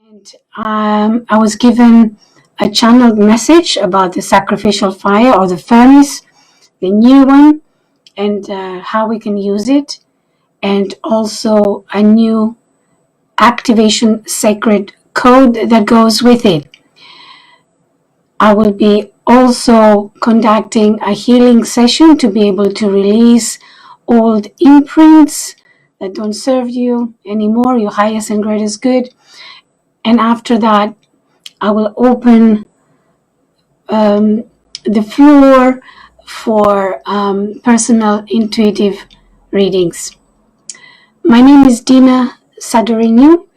And I was given a channeled message about the sacrificial fire or the furnace, the new one, and how we can use it, and also a new activation sacred code that goes with it. I will be also conducting a healing session to be able to release old imprints that don't serve you anymore, your highest and greatest good. And after that, I will open the floor for personal intuitive readings. My name is Dina Sadoriniou.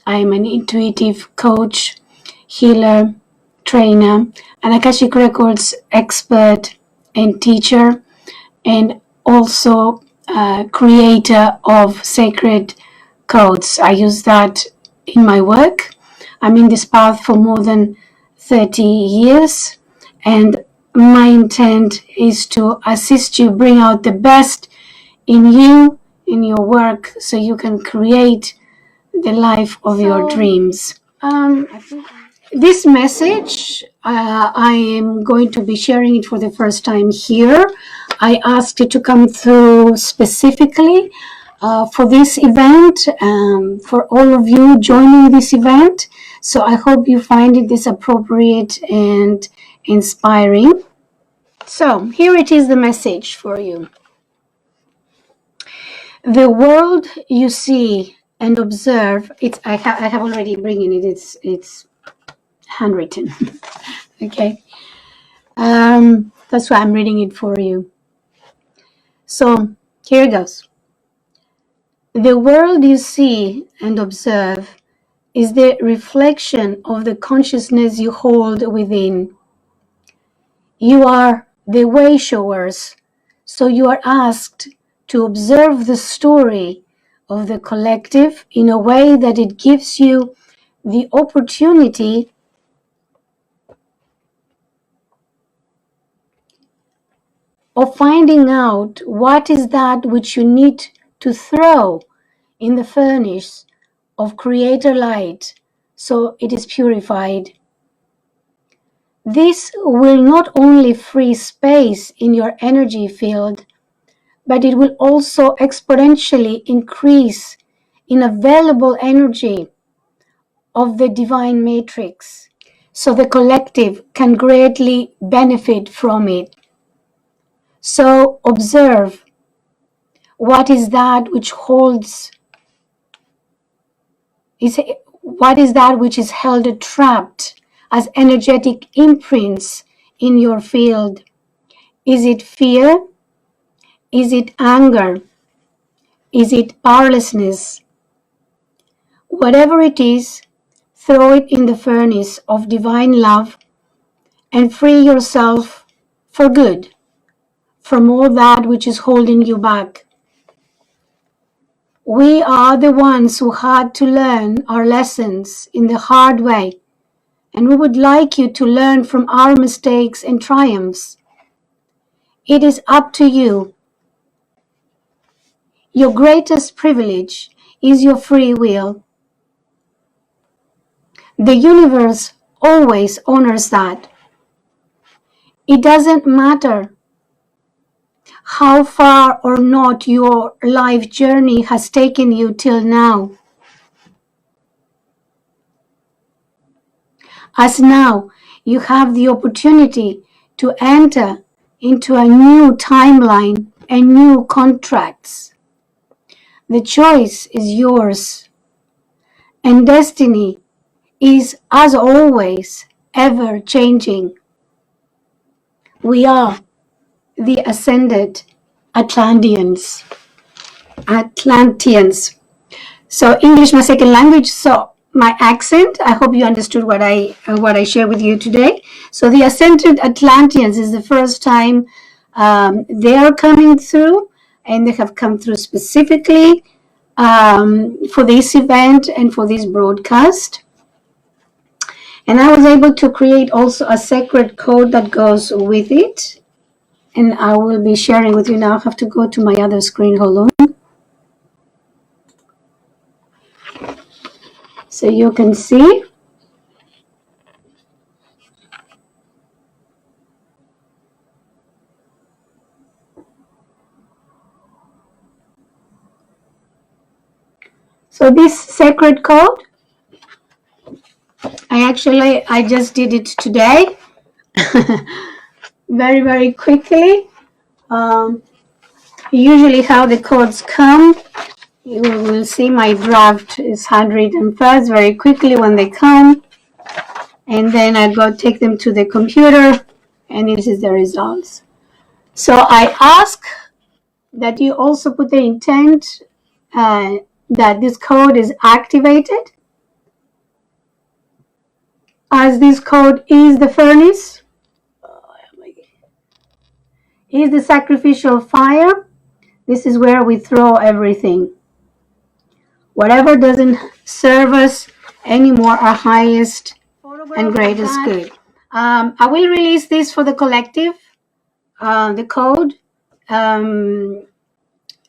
I am an intuitive coach, healer, trainer, an AKASHIC Records expert and teacher, and also creator of sacred codes. I use that in my work. I'm in this path for more than 30 years, and my intent is to assist you bring out the best in you, in your work, so you can create the life of your dreams. This message, I am going to be sharing it for the first time here. I asked it to come through specifically for this event, for all of you joining this event. So I hope you find this appropriate and inspiring. So here it is, the message for you. The world you see and observe, I have already bringing it, it's handwritten. Okay. That's why I'm reading it for you. So here it goes. The world you see and observe is the reflection of the consciousness you hold within. You are the way showers, so you are asked to observe the story of the collective in a way that it gives you the opportunity of finding out what is that which you need to throw in the furnace of creator light so it is purified. This will not only free space in your energy field, but it will also exponentially increase in available energy of the divine matrix, so the collective can greatly benefit from it. So observe what is that which holds, what is that which is held trapped as energetic imprints in your field. Is it fear? Is it anger? Is it powerlessness? Whatever it is, throw it in the furnace of divine love and free yourself for good from all that which is holding you back. We are the ones who had to learn our lessons in the hard way, and we would like you to learn from our mistakes and triumphs. It is up to you. Your greatest privilege is your free will. The universe always honors that. It doesn't matter how far or not your life journey has taken you till now. As now you have the opportunity to enter into a new timeline and new contracts. The choice is yours, and destiny is, as always, ever changing. We are the Ascended Atlantians. So English, my second language. So my accent, I hope you understood what I share with you today. So the Ascended Atlantians is the first time they are coming through, and they have come through specifically for this event and for this broadcast. And I was able to create also a sacred code that goes with it. And I will be sharing with you now. I have to go to my other screen. Hold on. so you can see. So this sacred code, I just did it today, very quickly. Usually how the codes come, you will see my draft is handwritten first very quickly when they come, and then I go take them to the computer, and this is the results. So I ask that you also put the intent that this code is activated, as this code is the furnace, is the sacrificial fire. This is where we throw everything. Whatever doesn't serve us anymore, our highest and greatest good. I will release this for the collective, the code.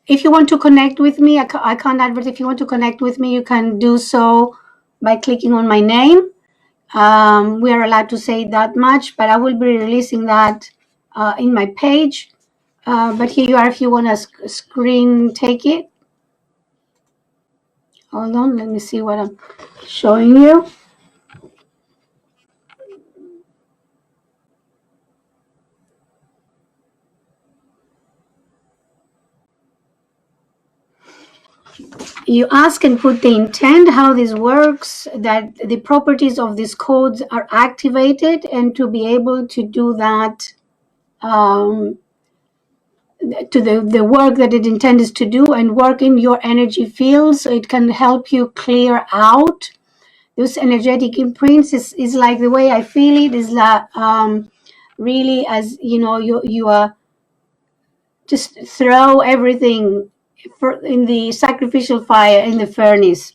If you want to connect with me, I can't advert. If you want to connect with me, you can do so by clicking on my name. We are allowed to say that much, but I will be releasing that in my page. But here you are if you want to screen take it. Hold on, let me see what I'm showing you. You ask and put the intent, how this works, that the properties of these codes are activated, and to be able to do that, to the work that it intends to do, and work in your energy field, so it can help you clear out those energetic imprints. Is like the way I feel it is that really, as you know, you are just throw everything in the sacrificial fire, in the furnace.